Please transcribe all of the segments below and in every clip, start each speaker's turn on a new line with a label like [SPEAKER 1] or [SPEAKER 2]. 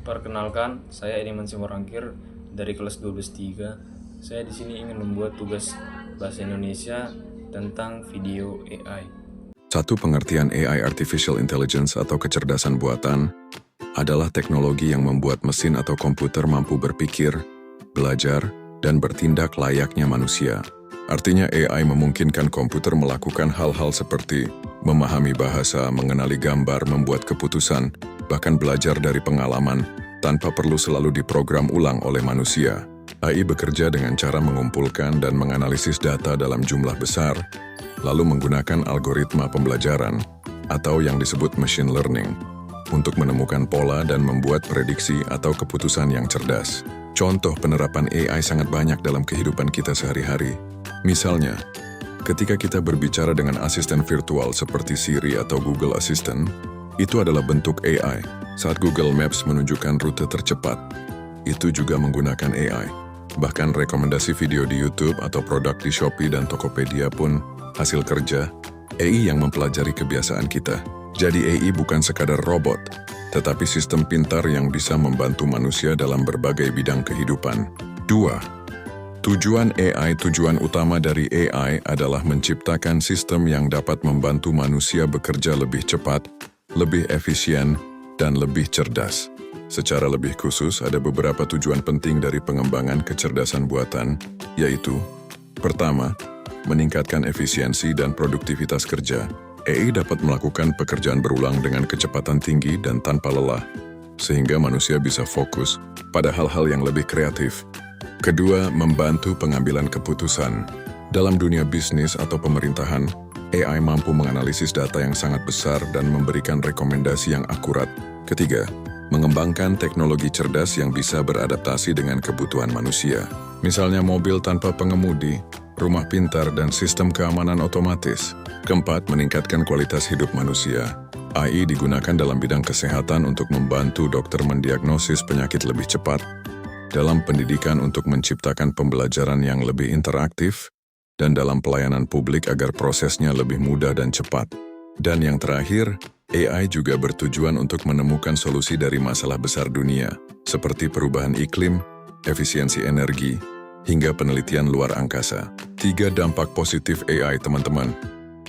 [SPEAKER 1] Perkenalkan, saya Ediman Simorangkir dari kelas 12-3. Saya di sini ingin membuat tugas bahasa Indonesia tentang video AI.
[SPEAKER 2] Satu pengertian AI Artificial Intelligence atau kecerdasan buatan adalah teknologi yang membuat mesin atau komputer mampu berpikir, belajar, dan bertindak layaknya manusia. Artinya AI memungkinkan komputer melakukan hal-hal seperti memahami bahasa, mengenali gambar, membuat keputusan, bahkan belajar dari pengalaman tanpa perlu selalu diprogram ulang oleh manusia. AI bekerja dengan cara mengumpulkan dan menganalisis data dalam jumlah besar, lalu menggunakan algoritma pembelajaran atau yang disebut machine learning untuk menemukan pola dan membuat prediksi atau keputusan yang cerdas. Contoh penerapan AI sangat banyak dalam kehidupan kita sehari-hari. Misalnya, ketika kita berbicara dengan asisten virtual seperti Siri atau Google Assistant, itu adalah bentuk AI. Saat Google Maps menunjukkan rute tercepat, itu juga menggunakan AI. Bahkan rekomendasi video di YouTube atau produk di Shopee dan Tokopedia pun hasil kerja AI yang mempelajari kebiasaan kita. Jadi AI bukan sekadar robot, tetapi sistem pintar yang bisa membantu manusia dalam berbagai bidang kehidupan. 2. Tujuan utama dari AI adalah menciptakan sistem yang dapat membantu manusia bekerja lebih cepat, lebih efisien, dan lebih cerdas. Secara lebih khusus, ada beberapa tujuan penting dari pengembangan kecerdasan buatan, yaitu: pertama, meningkatkan efisiensi dan produktivitas kerja. AI dapat melakukan pekerjaan berulang dengan kecepatan tinggi dan tanpa lelah, sehingga manusia bisa fokus pada hal-hal yang lebih kreatif. Kedua, membantu pengambilan keputusan. Dalam dunia bisnis atau pemerintahan, AI mampu menganalisis data yang sangat besar dan memberikan rekomendasi yang akurat. Ketiga, mengembangkan teknologi cerdas yang bisa beradaptasi dengan kebutuhan manusia. Misalnya mobil tanpa pengemudi, rumah pintar, dan sistem keamanan otomatis. Keempat, meningkatkan kualitas hidup manusia. AI digunakan dalam bidang kesehatan untuk membantu dokter mendiagnosis penyakit lebih cepat, dalam pendidikan untuk menciptakan pembelajaran yang lebih interaktif, dan dalam pelayanan publik agar prosesnya lebih mudah dan cepat. Dan yang terakhir, AI juga bertujuan untuk menemukan solusi dari masalah besar dunia, seperti perubahan iklim, efisiensi energi, hingga penelitian luar angkasa. 3 dampak positif AI, teman-teman.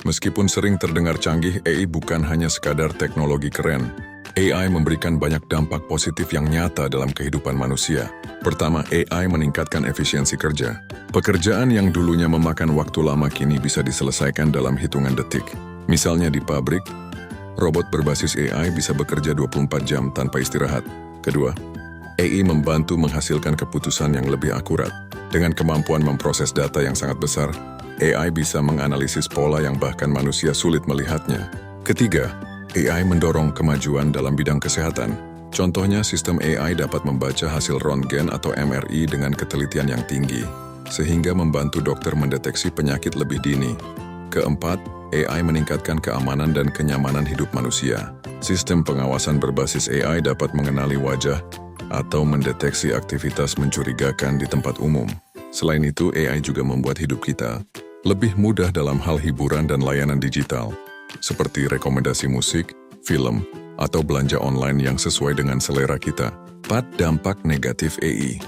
[SPEAKER 2] Meskipun sering terdengar canggih, AI bukan hanya sekadar teknologi keren. AI memberikan banyak dampak positif yang nyata dalam kehidupan manusia. Pertama, AI meningkatkan efisiensi kerja. Pekerjaan yang dulunya memakan waktu lama kini bisa diselesaikan dalam hitungan detik. Misalnya di pabrik, robot berbasis AI bisa bekerja 24 jam tanpa istirahat. Kedua, AI membantu menghasilkan keputusan yang lebih akurat. Dengan kemampuan memproses data yang sangat besar, AI bisa menganalisis pola yang bahkan manusia sulit melihatnya. Ketiga, AI mendorong kemajuan dalam bidang kesehatan. Contohnya, sistem AI dapat membaca hasil röntgen atau MRI dengan ketelitian yang tinggi, sehingga membantu dokter mendeteksi penyakit lebih dini. Keempat, AI meningkatkan keamanan dan kenyamanan hidup manusia. Sistem pengawasan berbasis AI dapat mengenali wajah atau mendeteksi aktivitas mencurigakan di tempat umum. Selain itu, AI juga membuat hidup kita lebih mudah dalam hal hiburan dan layanan digital, seperti rekomendasi musik, film, atau belanja online yang sesuai dengan selera kita. 4 dampak negatif AI.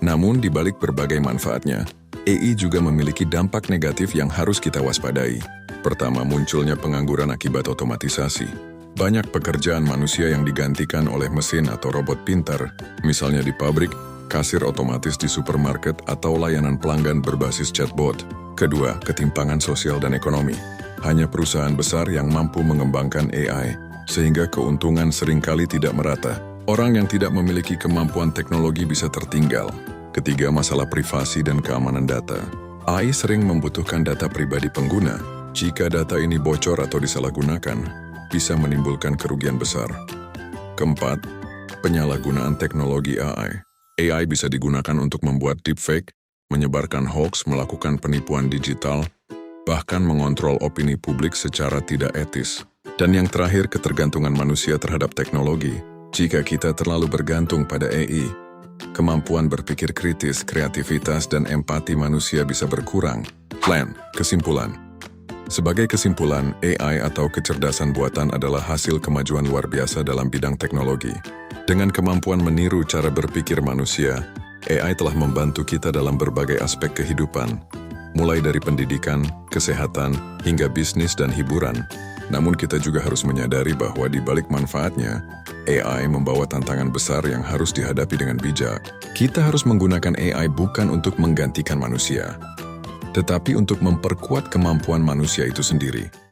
[SPEAKER 2] Namun, di balik berbagai manfaatnya, AI juga memiliki dampak negatif yang harus kita waspadai. Pertama, munculnya pengangguran akibat otomatisasi. Banyak pekerjaan manusia yang digantikan oleh mesin atau robot pintar, misalnya di pabrik, kasir otomatis di supermarket, atau layanan pelanggan berbasis chatbot. Kedua, ketimpangan sosial dan ekonomi. Hanya perusahaan besar yang mampu mengembangkan AI, sehingga keuntungan seringkali tidak merata. Orang yang tidak memiliki kemampuan teknologi bisa tertinggal. Ketiga, masalah privasi dan keamanan data. AI sering membutuhkan data pribadi pengguna. Jika data ini bocor atau disalahgunakan, bisa menimbulkan kerugian besar. Keempat, penyalahgunaan teknologi AI. AI bisa digunakan untuk membuat deepfake, menyebarkan hoax, melakukan penipuan digital, bahkan mengontrol opini publik secara tidak etis. Dan yang terakhir, ketergantungan manusia terhadap teknologi. Jika kita terlalu bergantung pada AI, kemampuan berpikir kritis, kreativitas, dan empati manusia bisa berkurang. Kesimpulan. Sebagai kesimpulan, AI atau kecerdasan buatan adalah hasil kemajuan luar biasa dalam bidang teknologi. Dengan kemampuan meniru cara berpikir manusia, AI telah membantu kita dalam berbagai aspek kehidupan, mulai dari pendidikan, kesehatan, hingga bisnis dan hiburan. Namun kita juga harus menyadari bahwa di balik manfaatnya, AI membawa tantangan besar yang harus dihadapi dengan bijak. Kita harus menggunakan AI bukan untuk menggantikan manusia, tetapi untuk memperkuat kemampuan manusia itu sendiri.